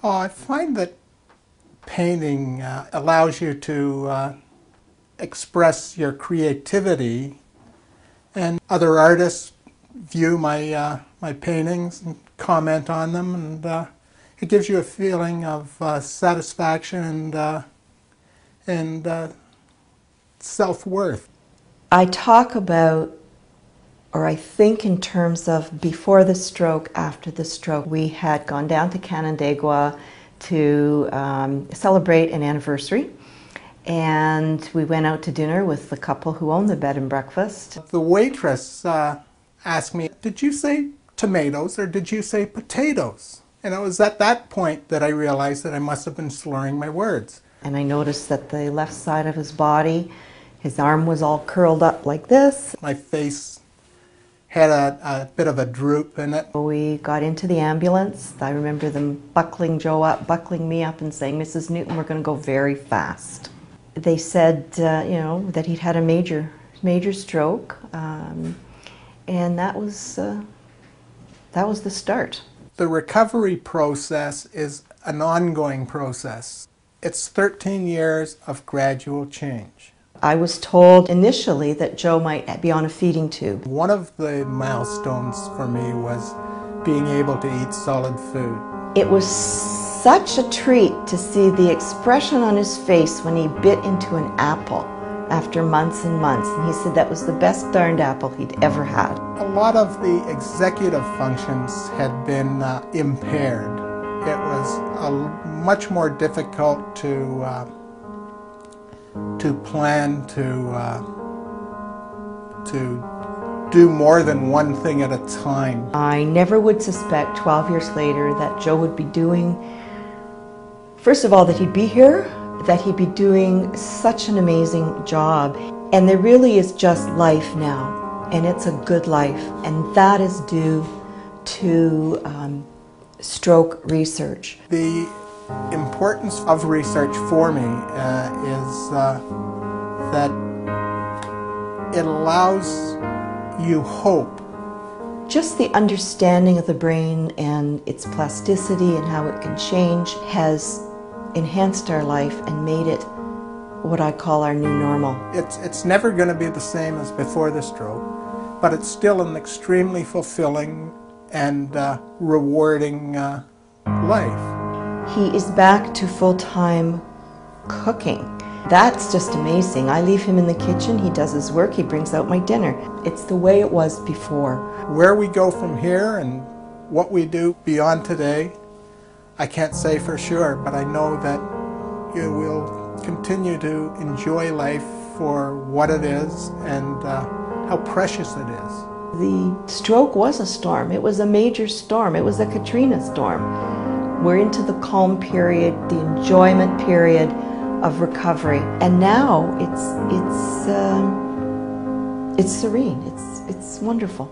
Oh, I find that painting allows you to express your creativity, and other artists view my paintings and comment on them, and it gives you a feeling of satisfaction and self-worth. I talk about, or I think in terms of before the stroke, after the stroke. We had gone down to Canandaigua to celebrate an anniversary, and we went out to dinner with the couple who owned the bed and breakfast. The waitress asked me, "Did you say tomatoes or did you say potatoes?" And it was at that point that I realized that I must have been slurring my words. And I noticed that the left side of his body, his arm was all curled up like this. My face had a bit of a droop in it. We got into the ambulance. I remember them buckling Joe up, buckling me up and saying, "Mrs. Newton, we're going to go very fast." They said, that he'd had a major stroke, and that was the start. The recovery process is an ongoing process. It's 13 years of gradual change. I was told initially that Joe might be on a feeding tube. One of the milestones for me was being able to eat solid food. It was such a treat to see the expression on his face when he bit into an apple after months and months, and he said that was the best darned apple he'd ever had. A lot of the executive functions had been impaired. It was much more difficult to plan, to do more than one thing at a time. I never would suspect 12 years later that Joe would be doing, first of all, that he'd be here, that he'd be doing such an amazing job. And there really is just life now, and it's a good life, and that is due to stroke research. The importance of research for me is that it allows you hope. Just the understanding of the brain and its plasticity and how it can change has enhanced our life and made it what I call our new normal. It's never going to be the same as before the stroke, but it's still an extremely fulfilling and rewarding life. He is back to full-time cooking. That's just amazing. I leave him in the kitchen, he does his work, he brings out my dinner. It's the way it was before. Where we go from here and what we do beyond today, I can't say for sure, but I know that you will continue to enjoy life for what it is and how precious it is. The stroke was a storm. It was a major storm. It was a Katrina storm. We're into the calm period, the enjoyment period of recovery, and now it's serene. It's wonderful.